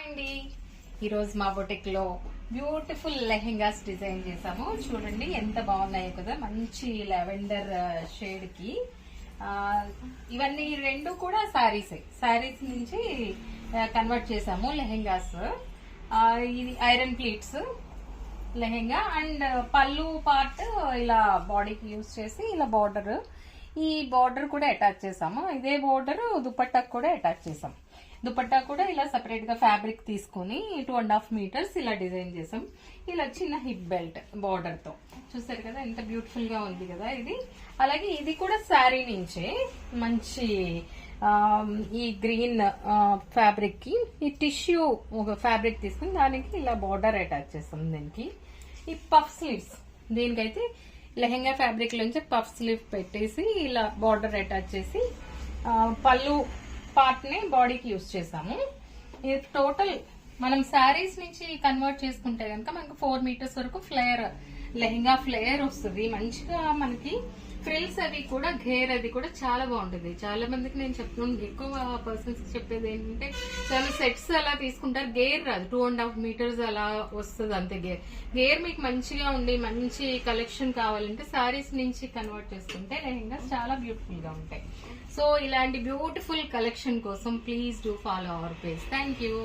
అండి. ఈరోజు మా బొటిక్ లో బ్యూటిఫుల్ లెహెంగాస్ డిజైన్ చేసాము. చూడండి ఎంత బాగున్నాయో కదా, మంచి లెవెండర్ షేడ్ కి. ఇవన్నీ రెండు కూడా శారీస్ నుంచి కన్వర్ట్ చేసాము లెహెంగాస్. ఇది ఐరన్ ప్లీట్స్ లెహెంగా అండ్ పళ్ళు పార్ట్ ఇలా బాడీకి యూజ్ చేసి ఇలా బార్డర్, ఈ బార్డర్ కూడా అటాచ్ చేసాము. ఇదే బార్డర్ దుపట్టాకు కూడా అటాచ్ చేసాం. దుపట్టా కూడా ఇలా సెపరేట్ గా ఫ్యాబ్రిక్ తీసుకుని 2.5 మీటర్స్ ఇలా డిజైన్ చేసాం. ఇలా చిన్న హిప్ బెల్ట్ బార్డర్ తో చూసారు కదా, ఎంత బ్యూటిఫుల్ గా ఉంది కదా ఇది. అలాగే ఇది కూడా శారీ నుంచే మంచి ఈ గ్రీన్ ఫ్యాబ్రిక్ కి ఈ టిష్యూ ఒక ఫ్యాబ్రిక్ తీసుకుని దానికి ఇలా బార్డర్ అటాచ్ చేస్తాం. దీనికి ఈ పఫ్ స్లీవ్స్, దీనికైతే లెహెంగా ఫ్యాబ్రిక్ నుంచి పఫ్ స్లీవ్ పెట్టేసి ఇలా బార్డర్ అటాచ్ చేసి పళ్ళు పార్ట్ ని బాడీకి యూజ్ చేసాము. ఇది టోటల్ మనం శారీస్ నుంచి కన్వర్ట్ చేసుకుంటే కనుక మనకు 4 మీటర్స్ వరకు ఫ్లేయర్ లెహెంగా ఫ్లేయర్ వస్తుంది. మంచిగా మనకి ఫ్రిల్స్ అవి కూడా గేర్ అది కూడా చాలా బాగుంటుంది. చాలా మందికి నేను చెప్తున్నాను, ఎక్కువ పర్సన్స్ చెప్పేది ఏంటంటే చాలా సెట్స్ అలా తీసుకుంటారు, గేర్ రాదు. 2.5 మీటర్స్ అలా వస్తుంది అంతే. గేర్ మీకు మంచిగా ఉండి మంచి కలెక్షన్ కావాలంటే శారీస్ నుంచి కన్వర్ట్ చేసుకుంటే లెహెంగాస్ చాలా బ్యూటిఫుల్ గా ఉంటాయి. సో ఇలాంటి బ్యూటిఫుల్ కలెక్షన్ కోసం please do follow our page. Thank you.